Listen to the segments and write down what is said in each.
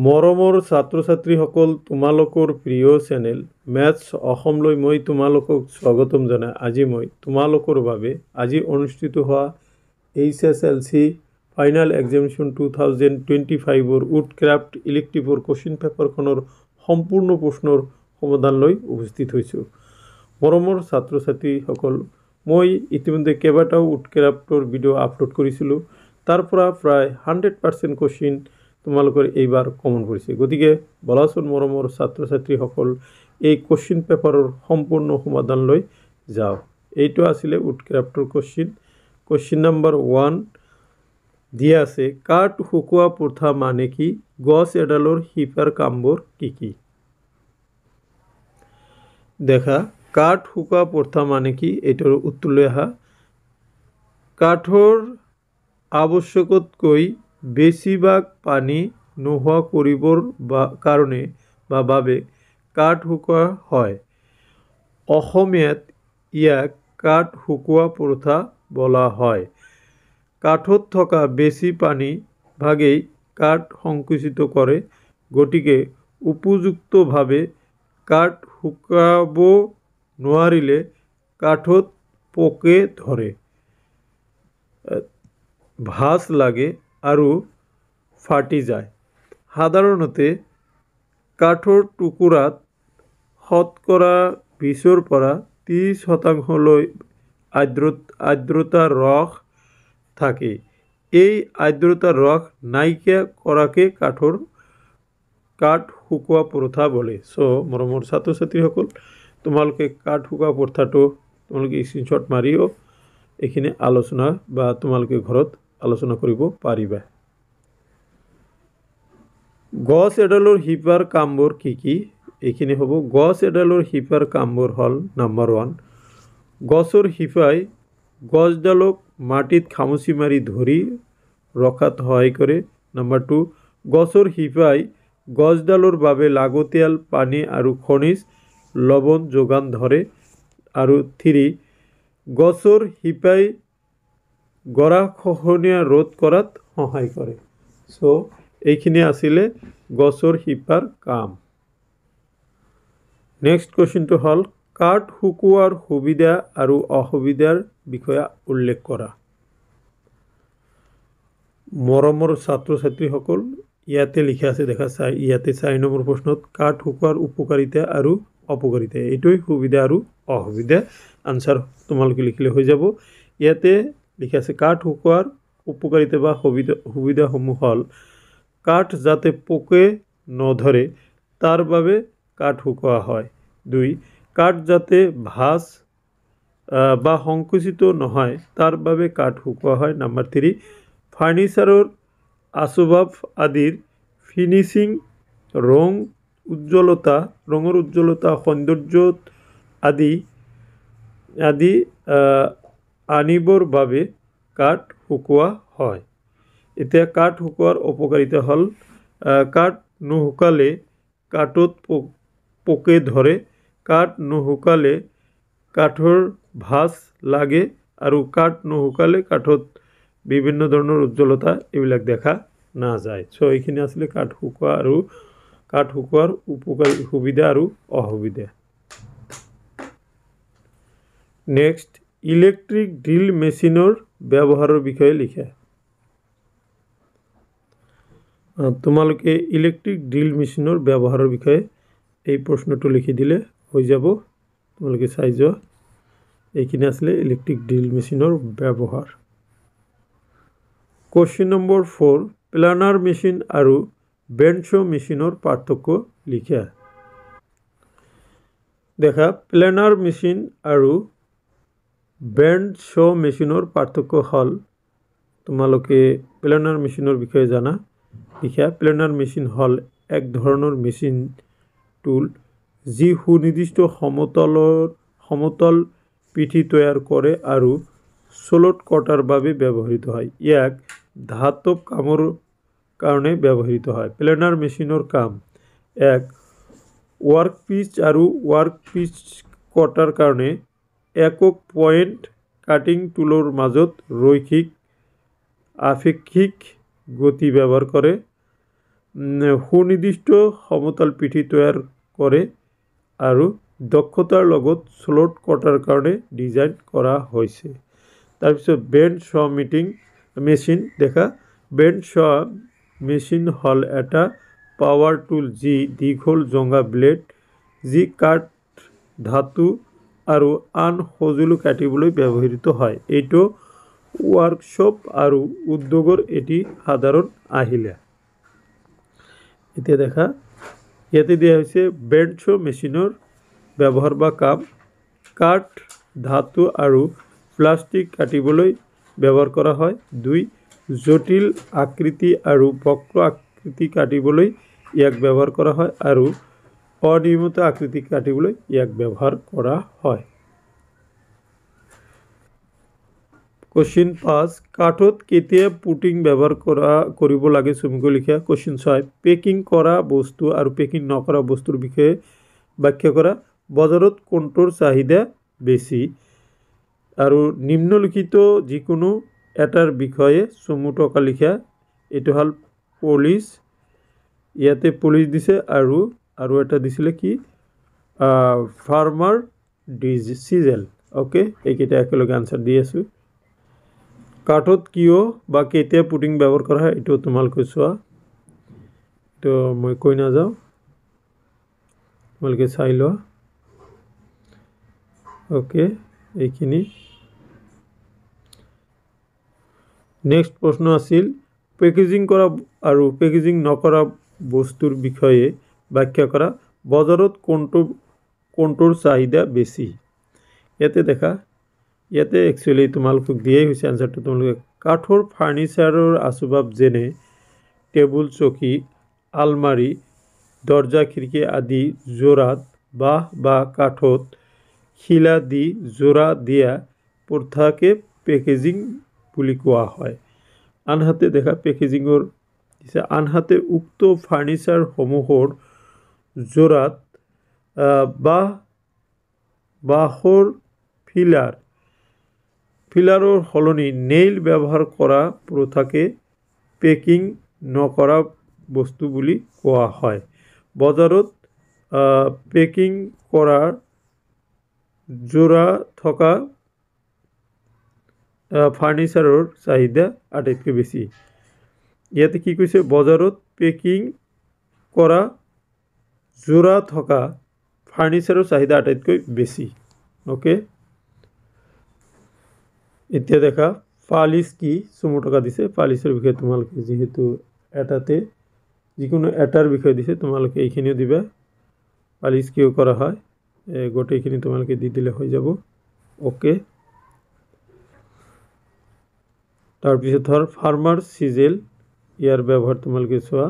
মৰমৰ ছাত্ৰ ছাত্ৰীসকল, তোমালোকৰ প্ৰিয় চেনেল মেথছ অসমলৈ মই তোমালোকক স্বাগতম জনাই আজি মই তোমালোকৰ বাবে আজি অনুষ্ঠিত হোৱা HSLC final examination 2025 woodcraft ইলেক্টিভৰ question পেপাৰখনৰ সম্পূৰ্ণ প্ৰশ্নৰ সমাধান লৈ উপস্থিত হৈছোঁ। মৰমৰ ছাত্ৰ ছাত্ৰীসকল, মই ইতিমধ্যে কেইবাটাও উডক্ৰাফ্টৰ ভিডিঅ' আপলোড কৰিছিলোঁ। তাৰ পৰা প্ৰায় 100% কোশ্চিন তোমালোকৰ এইবাৰ কমন কৰিছে। গতিকে বলাচোন মৰমৰ ছাত্ৰ ছাত্ৰীসকল, এই কোশ্চিন পেপাৰৰ সম্পূৰ্ণ সমাধান লৈ যাওঁ। এইটো আছিলে উডক্ৰাফ্টৰ কোশ্চিন। কোশ্চিন নম্বৰ 1 দিয়া আছে, কাঠ শুকোৱা প্ৰথা মানে কি? গছ এডালৰ শিপাৰ কামবোৰ কি কি? দেখা, কাঠ শুকোৱা প্ৰথা মানে কি? এইটোৰ উত্তৰলৈ আহা। কাঠৰ আৱশ্যকতকৈ বেছিভাগ পানী নোহোৱা কৰিবৰ কাৰণে বা বাবে কাঠ শুকোৱা হয়। অসমীয়াত ইয়াক কাঠ শুকোৱা প্ৰথা বোলা হয়। কাঠত থকা বেছি পানী ভাগেই কাঠ সংকুচিত কৰে, গতিকে উপযুক্তভাৱে কাঠ শুকাব নোৱাৰিলে কাঠত পোকে ধৰে, ভাঁজ লাগে আৰু ফাটি যায়। সাধাৰণতে কাঠৰ টুকুৰাত শতকৰা 20 পৰা 30% আৰ্দ্ৰতাৰ ৰস থাকে। এই আৰ্দ্ৰতাৰ ৰস নাইকিয়া কৰাকে কাঠ শুকোৱা প্ৰথা বোলে। মৰমৰ ছাত্ৰ ছাত্ৰীসকল, তোমালোকে কাঠ শুকোৱা প্ৰথাটো তোমালোকে স্ক্ৰীনশ্বট মাৰিও এইখিনি আলোচনা বা তোমালোকে ঘৰত আলোচনা কৰিব পাৰিবা। গছ এডালৰ শিপাৰ কামবোৰ কি কি? এইখিনি হ'ব। গছ এডালৰ শিপাৰ কামবোৰ হ'ল, নম্বৰ 1, গছৰ শিপাই গছডালক মাটিত খামুচি মাৰি ধৰি ৰখাত সহায় কৰে। নম্বৰ 2, গছৰ শিপাই গছডালৰ বাবে লাগতিয়াল পানী আৰু খনিজ লৱণ যোগান ধৰে। আৰু 3, গছৰ শিপাই গৰাখহনীয়া ৰোধ কৰাত সহায় কৰে। এইখিনি আছিলে গছৰ শিপাৰ কাম। নেক্সট কুৱেশ্যনটো হ'ল, কাঠ শুকোৱাৰ সুবিধা আৰু অসুবিধাৰ বিষয়ে উল্লেখ কৰা। মৰমৰ ছাত্ৰ ছাত্ৰীসকল, ইয়াতে লিখা আছে, দেখা ইয়াতে 4 নম্বৰ প্ৰশ্নত কাঠ শুকোৱাৰ উপকাৰিতা আৰু অপকাৰিতা, এইটোৱে সুবিধা আৰু অসুবিধা। আনচাৰ তোমালোকে লিখিলে হৈ যাব। ইয়াতে লিখা আছে, কাঠ শুকোৱাৰ উপকাৰিতা বা সুবিধাসমূহ হ'ল, কাঠ যাতে পোকে নধৰে তাৰ বাবে কাঠ শুকোৱা হয়। 2, কাঠ যাতে ভাঁজ বা সংকুচিত নহয় তাৰ বাবে কাঠ শুকোৱা হয়। নম্বৰ 3, ফাৰ্নিচাৰৰ আচবাব আদিৰ ফিনিচিং ৰঙৰ উজ্জ্বলতা সৌন্দৰ্য আদি আনিবৰ বাবে কাঠ শুকোৱা হয়। এতিয়া কাঠ শুকোৱাৰ অপকাৰিতা হ'ল, কাঠ নুশুকালে কাঠত পোকে ধৰে, কাঠ নুশুকালে কাঠৰ ভাঁজ লাগে আৰু কাঠ নুশুকালে কাঠত বিভিন্ন ধৰণৰ উজ্জ্বলতা এইবিলাক দেখা নাযায়। এইখিনি আছিলে কাঠ শুকোৱাৰ সুবিধা আৰু অসুবিধা। নেক্সট, ইলেক্ট্ৰিক ড্ৰিল মেচিনৰ ব্যৱহাৰৰ বিষয়ে লিখা। তোমালোকে ইলেক্ট্ৰিক ড্ৰিল মেচিনৰ ব্যৱহাৰৰ বিষয়ে এই প্ৰশ্নটো লিখি দিলে হৈ যাব। তোমালোকে চাই যোৱা। এইখিনি আছিলে ইলেক্ট্ৰিক ড্ৰিল মেচিনৰ ব্যৱহাৰ। কুৱেশ্যন নম্বৰ 4, প্লানাৰ মেচিন আৰু বেণ্ডছ মেচিনৰ পাৰ্থক্য লিখা। দেখা, প্লানাৰ মেচিন আৰু বেণ্ডছ মেচিনৰ পাৰ্থক্য হ'ল, তোমালোকে প্লানাৰ মেচিনৰ বিষয়ে জানা। লিখা, প্লানাৰ মেচিন হ'ল এক ধৰণৰ মেচিন টুল যি সুনিৰ্দিষ্ট সমতল পিঠি তৈয়াৰ কৰে আৰু চুলত কটাৰ বাবে ব্যৱহৃত হয়। ইয়াক ধাতৱ কামৰ কাৰণে ব্যৱহৃত হয়। প্লানাৰ মেচিনৰ কাম: 1, ৱৰ্কপিচ আৰু ৱৰ্কপিচ কটাৰ কাৰণে একক পইণ্ট কাটিং টুলৰ মাজত ৰৈখিক আপেক্ষিক গতি ব্যৱহাৰ কৰে। সুনিৰ্দিষ্ট সমতল পিঠি তৈয়াৰ কৰে আৰু দক্ষতাৰ লগত স্লট কটাৰ কাৰণে ডিজাইন কৰা হৈছে। তাৰপিছত বেণ্ড শ মেচিন দেখা। বেণ্ড শ মেচিন হ'ল এটা পাৱাৰ টুল যি দীঘল জোঙা ব্লেড যি কাঠ, ধাতু আৰু আন সঁজুলি কাটিবলৈ ব্যৱহৃত হয়। এইটো ৱৰ্কশ্বপ আৰু উদ্যোগৰ এটি সাধাৰণ আহিলা। এতিয়া দেখা, ইয়াতে দিয়া হৈছে বেণ্ড শ মেচিনৰ ব্যৱহাৰ বা কাম। কাঠ, ধাতু আৰু প্লাষ্টিক কাটিবলৈ ব্যৱহাৰ কৰা হয়। 2. জটিল আকৃতি আৰু বক্ৰ আকৃতি কাটিবলৈ ইয়াক ব্যৱহাৰ কৰা হয় আৰু অনিয়মিত আকৃতি কাটিবলৈ ইয়াক ব্যৱহাৰ কৰা হয়। কোশ্চিন 5, কাঠত কেতিয়া পুটিং ব্যৱহাৰ কৰিব লাগে চমুকৈ লিখা। কোশ্চিন 6, পেকিং কৰা বস্তু আৰু পেকিং নকৰা বস্তুৰ বিষয়ে ব্যাখ্যা কৰা। বজাৰত কোনটোৰ চাহিদা বেছি আৰু নিম্নলিখিত যিকোনো এটাৰ বিষয়ে চমু টকা লিখা। এইটো হ'ল পলিচ, ইয়াতে পলিচ দিছে আৰু এটা দিছিলে কি ফাৰ্মাৰ চিজেল। অ'কে, এইকেইটা একেলগে আনচাৰ দি আছোঁ। কাঠত কিয় বা কেতিয়া পুটিং ব্যৱহাৰ কৰা হয় এইটো তোমালোকে চোৱা, তো মই কৈ নাযাওঁ, তোমালোকে চাই লোৱা। অ'কে, এইখিনি। নেক্সট প্ৰশ্ন আছিল পেকেজিং কৰা আৰু পেকেজিং নকৰা বস্তুৰ বিষয়ে ব্যাখ্যা কৰা। বজাৰত কোনটোৰ চাহিদা বেছি। ইয়াতে দেখা, ইয়াতে একচুৱেলি তোমালোকক দিয়েই হৈছে আনচাৰটো। তোমালোকে কাঠৰ ফাৰ্নিচাৰৰ আচবাব যেনে টেবুল, চকী, আলমাৰি, দৰ্জা, খিৰিকী আদি যোৰাত বাঁহ বা কাঠত শিলা দি যোৰা দিয়া প্ৰথাকে পেকেজিং বুলি কোৱা হয়। আনহাতে দেখা পেকেজিঙৰ দিছে, আনহাতে উক্ত ফাৰ্নিচাৰসমূহৰ যোৰাত বাঁহৰ ফিলাৰৰ সলনি নেইল ব্যৱহাৰ কৰা প্ৰথাকে পেকিং নকৰা বস্তু বুলি কোৱা হয়। বজাৰত পেকিং কৰাৰ যোৰা থকা ফাৰ্নিচাৰৰ চাহিদা আটাইতকৈ বেছি। ইয়াতে কি কৈছে, বজাৰত পেকিং কৰা যোৰা থকা ফাৰ্নিচাৰৰ চাহিদা আটাইতকৈ বেছি। অ'কে, এতিয়া দেখা পালিচ কি চমু টকা দিছে। পালিচৰ বিষয়ে তোমালোকে যিহেতু এটাতে যিকোনো এটাৰ বিষয়ে দিছে তোমালোকে এইখিনিও দিবা। পালিচ কিয় কৰা হয় গোটেইখিনি তোমালোকে দি দিলে হৈ যাব। অ'কে, তাৰপিছত ধৰ ফাৰ্মাৰ চিজেল, ইয়াৰ ব্যৱহাৰ তোমালোকে চোৱা।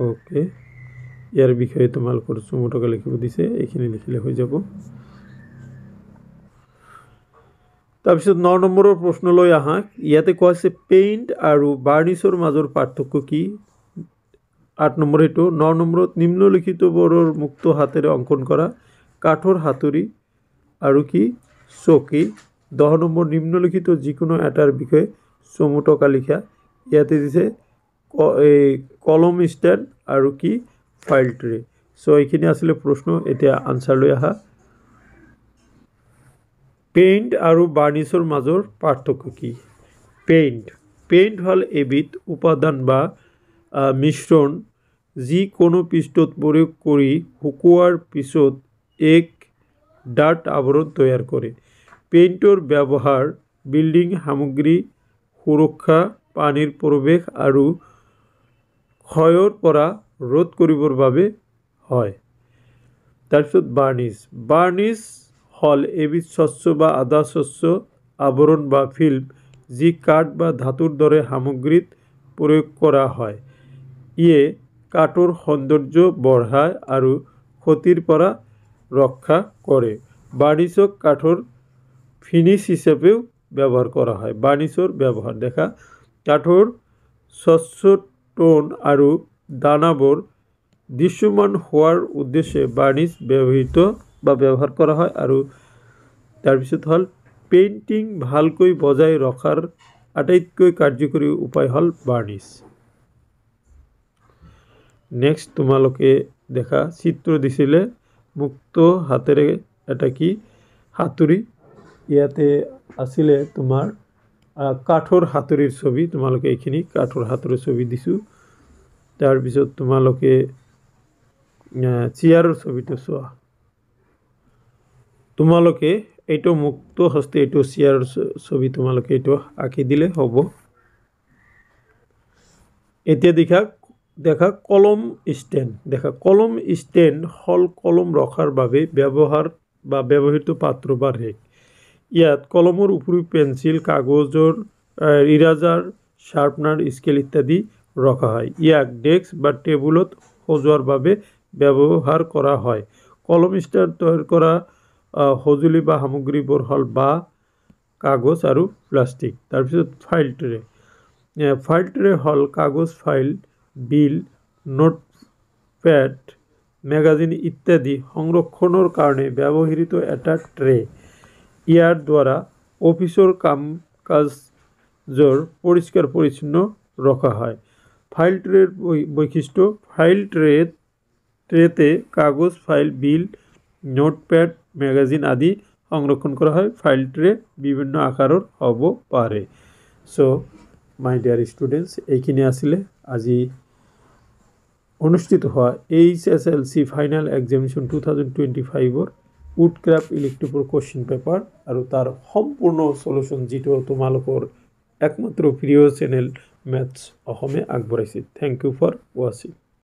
অ'কে, ইয়াৰ বিষয়ে তোমালোকৰ চমু টকা লিখিব দিছে, এইখিনি লিখিলে হৈ যাব। তাৰপিছত 9 নম্বৰৰ প্ৰশ্নলৈ আহা। ইয়াতে কোৱা হৈছে পেইণ্ট আৰু বাৰ্নিছৰ মাজৰ পাৰ্থক্য কি। 8 নম্বৰ এইটো। 9 নম্বৰত নিম্নলিখিতবোৰৰ মুক্ত হাতেৰে অংকন কৰা। কাঠৰ হাতুৰি আৰু কি চকী। 10 নম্বৰ নিম্নলিখিত যিকোনো এটাৰ বিষয়ে চমু টকা লিখা। ইয়াতে দিছে কলম ষ্টেণ্ড আৰু কি ফাইল ট্ৰে। চ' এইখিনি আছিলে প্ৰশ্ন। এতিয়া আনচাৰ লৈ আহা। পেইণ্ট আৰু বাৰ্নিছৰ মাজৰ পাৰ্থক্য কি। পেইণ্ট হ'ল এবিধ উপাদান বা মিশ্ৰণ যি কোনো পৃষ্ঠত প্ৰয়োগ কৰি শুকোৱাৰ পিছত এক ডাঠ আৱৰণ তৈয়াৰ কৰে। পেইণ্টৰ ব্যৱহাৰ বিল্ডিং সামগ্ৰী সুৰক্ষা, পানীৰ প্ৰৱেশ আৰু ক্ষয়ৰ পৰা ৰোধ কৰিবৰ বাবে হয়। তাৰপিছত বাৰ্নিছ হ'ল এবিধ স্বচ্ছ বা আধা স্বচ্ছ আৱৰণ বা ফিল্ম যি কাঠ বা ধাতুৰ দৰে সামগ্ৰীত প্ৰয়োগ কৰা হয়। ইয়ে কাঠৰ সৌন্দৰ্য বঢ়ায় আৰু ক্ষতিৰ পৰা ৰক্ষা কৰে। বাৰ্নিছক কাঠৰ ফিনিছ হিচাপেও ব্যৱহাৰ কৰা হয়। বাৰ্নিছৰ ব্যৱহাৰ দেখা, কাঠৰ স্বচ্ছ টোন আৰু দানাবোৰ দৃশ্যমান হোৱাৰ উদ্দেশ্যে বাৰ্নিছ ব্যৱহাৰ কৰা হয়। আৰু তাৰপিছত হ'ল পেইণ্টিং ভালকৈ বজাই ৰখাৰ আটাইতকৈ কাৰ্যকৰী উপায় হ'ল বাৰ্নিছ। নেক্সট তোমালোকে দেখা চিত্ৰ দিছিলে মুক্ত হাতেৰে এটা কি হাতুৰী, ইয়াতে আছিলে তোমাৰ কাঠৰ হাতুৰীৰ ছবি, তোমালোকে এইখিনি কাঠৰ হাতুৰীৰ ছবি দিছোঁ। তাৰপিছত তোমালোকে চেয়াৰৰ ছবিটো চোৱা, তোমালোকে এইটো মুক্ত হস্তে এইটো চেয়াৰৰ ছবি তোমালোকে এইটো আঁকি দিলে হ'ব। এতিয়া দেখা কলম ষ্টেণ্ড, দেখা কলম ষ্টেণ্ড হ'ল কলম ৰখাৰ বাবে ব্যৱহৃত পাত্ৰ বা ৰেক। ইয়াত কলমৰ উপৰিও পেন্সিল, কাগজৰ ইৰাজাৰ, শাৰ্পনাৰ, স্কেল ইত্যাদি ৰখা হয়। ইয়াক ডেস্ক বা টেবুলত সজোৱাৰ বাবে ব্যৱহাৰ কৰা হয়। কলম ষ্টেণ্ড তৈয়াৰ কৰা সঁজুলি বা সামগ্ৰীবোৰ হ'ল বাঁহ, কাগজ আৰু প্লাষ্টিক। তাৰপিছত ফাইল ট্ৰে, ফাইল ট্ৰে হ'ল কাগজ, ফাইল, বিল, নোটপ্যাড, মেগাজিন ইত্যাদি সংৰক্ষণৰ কাৰণে ব্যৱহৃত এটা ট্ৰে। ইয়াৰ দ্বাৰা অফিচৰ কাম-কাজৰ পৰিষ্কাৰ পৰিচ্ছন্ন ৰখা হয়। ফাইল ট্ৰেৰ বৈশিষ্ট্য, ফাইল ট্ৰেতে কাগজ, ফাইল, বিল, নোটপ্যাড, মেগাজিন আদি সংৰক্ষণ কৰা হয়। ফাইল ট্ৰে বিভিন্ন আকাৰৰ হ'ব পাৰে। চ' মাই ডিয়াৰ ষ্টুডেণ্টছ, এইখিনি আছিলে আজি অনুষ্ঠিত হোৱা HSLC ফাইনেল এক্সামিনেশ্যন 2025 উডক্ৰাফ্ট ইলেক্টিভৰ কুৱেশ্যন পেপাৰ আৰু তাৰ সম্পূৰ্ণ সলিউশ্যন, যিটো তোমালোকৰ একমাত্ৰ প্ৰিয় চেনেল মেথছ অসমে আগবঢ়াইছে। থেংক ইউ ফৰ ৱাচিং।